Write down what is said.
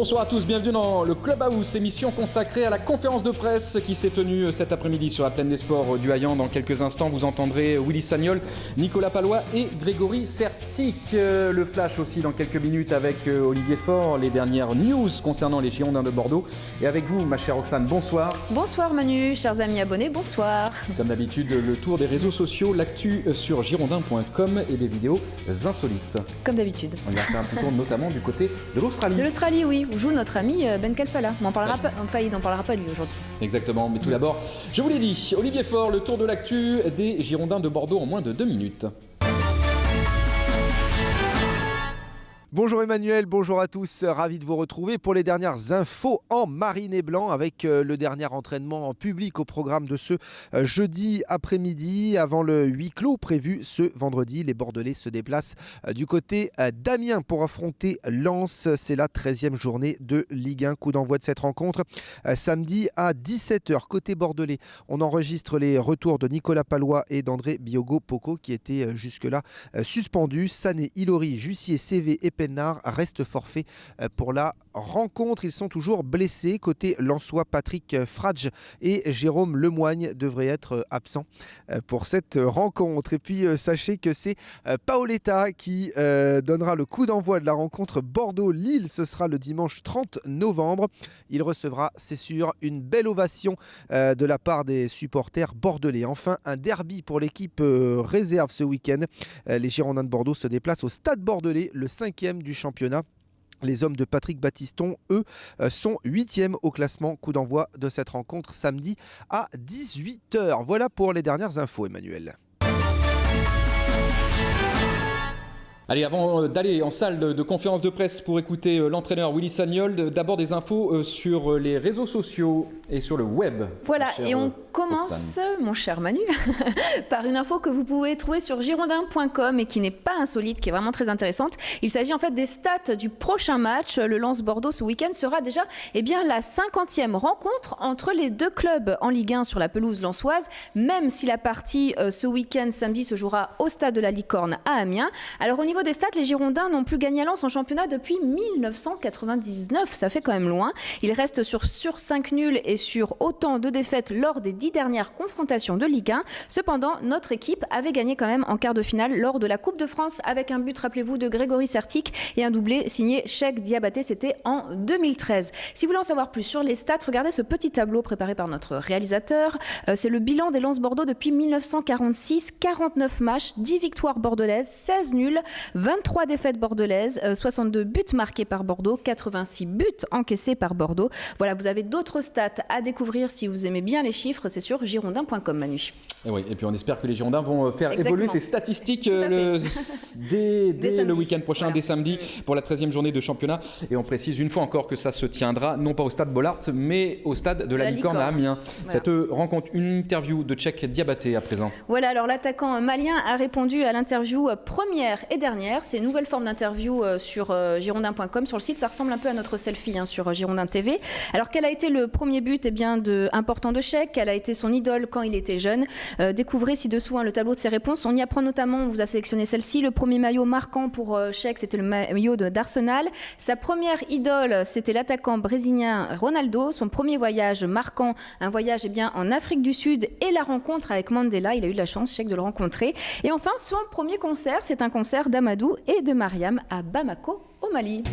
Bonsoir à tous, bienvenue dans le Clubhouse, émission consacrée à la conférence de presse qui s'est tenue cet après-midi sur la plaine des sports du Hayan. Dans quelques instants, vous entendrez Willy Sagnol, Nicolas Palois et Grégory Sertic. Le flash aussi dans quelques minutes avec Olivier Faure, les dernières news concernant les Girondins de Bordeaux. Et avec vous, ma chère Roxane, bonsoir. Bonsoir Manu, chers amis abonnés, bonsoir. Comme d'habitude, le tour des réseaux sociaux, l'actu sur girondins.com et des vidéos insolites. Comme d'habitude. On va faire un petit tour notamment du côté de l'Australie. De l'Australie, oui, où joue notre ami Ben Kalfala. Il n'en parlera pas lui aujourd'hui. Exactement, mais tout d'abord, je vous l'ai dit, Olivier Faure, le tour de l'actu des Girondins de Bordeaux en moins de 2 minutes. Bonjour Emmanuel, bonjour à tous, ravi de vous retrouver pour les dernières infos en marine et blanc avec le dernier entraînement en public au programme de ce jeudi après-midi avant le huis clos prévu ce vendredi. Les Bordelais se déplacent du côté d'Amiens pour affronter Lens. C'est la 13e journée de Ligue 1. Coup d'envoi de cette rencontre samedi à 17h. Côté bordelais, on enregistre les retours de Nicolas Palois et d'André Biogo-Poko qui étaient jusque-là suspendus. Sané, Ilori, Jussier, CV et Pelnard restent forfaits pour la rencontre. Ils sont toujours blessés. Côté lensois, Patrick Fradge et Jérôme Lemoigne devraient être absents pour cette rencontre. Et puis sachez que c'est Paoletta qui donnera le coup d'envoi de la rencontre Bordeaux-Lille. Ce sera le dimanche 30 novembre. Il recevra, c'est sûr, une belle ovation de la part des supporters bordelais. Enfin, un derby pour l'équipe réserve ce week-end. Les Girondins de Bordeaux se déplacent au Stade Bordelais, le 5e du championnat. Les hommes de Patrick Battiston, eux, sont 8e au classement. Coup d'envoi de cette rencontre samedi à 18h. Voilà pour les dernières infos, Emmanuel. Allez, avant d'aller en salle de conférence de presse pour écouter l'entraîneur Willy Sagnol, d'abord des infos sur les réseaux sociaux et sur le web. Voilà, et on commence, mon cher Manu, par une info que vous pouvez trouver sur girondins.com et qui n'est pas insolite, qui est vraiment très intéressante. Il s'agit en fait des stats du prochain match. Le Lens Bordeaux ce week-end sera déjà la 50e rencontre entre les deux clubs en Ligue 1 sur la pelouse lensoise, même si la partie ce week-end samedi se jouera au stade de la Licorne à Amiens. Alors au niveau des stats, les Girondins n'ont plus gagné à Lens en championnat depuis 1999, ça fait quand même loin. Ils restent sur 5 nuls et sur autant de défaites lors des 10 dernières confrontations de Ligue 1. Cependant, notre équipe avait gagné quand même en quart de finale lors de la Coupe de France avec un but, rappelez-vous, de Grégory Sertic et un doublé signé Cheikh Diabaté, c'était en 2013. Si vous voulez en savoir plus sur les stats, regardez ce petit tableau préparé par notre réalisateur. C'est le bilan des Lens Bordeaux depuis 1946, 49 matchs, 10 victoires bordelaises, 16 nuls, 23 défaites bordelaises, 62 buts marqués par Bordeaux, 86 buts encaissés par Bordeaux. Voilà, vous avez d'autres stats à découvrir si vous aimez bien les chiffres, c'est sur girondins.com, Manu. Et oui, et puis on espère que les Girondins vont faire évoluer ces statistiques dès le week-end prochain, voilà. Dès samedi, pour la 13e journée de championnat. Et on précise une fois encore que ça se tiendra, non pas au stade Bollaert, mais au stade de la Licorne à Amiens. Voilà. Cette rencontre, une interview de Cheikh Diabaté à présent. Voilà, alors l'attaquant malien a répondu à l'interview première et dernière. C'est une nouvelle forme d'interview sur girondins.com. Sur le site, ça ressemble un peu à notre selfie sur Girondin TV. Alors, quel a été le premier but important de Cheikh? Quelle a été son idole quand il était jeune? Découvrez ci-dessous le tableau de ses réponses. On y apprend notamment, on vous a sélectionné celle-ci, le premier maillot marquant pour Cheikh, c'était le maillot d'Arsenal. Sa première idole, c'était l'attaquant brésilien Ronaldo. Son premier voyage marquant, un voyage en Afrique du Sud et la rencontre avec Mandela. Il a eu la chance, Cheikh, de le rencontrer. Et enfin, son premier concert, c'est un concert d'Amadou et de Mariam à Bamako, au Mali.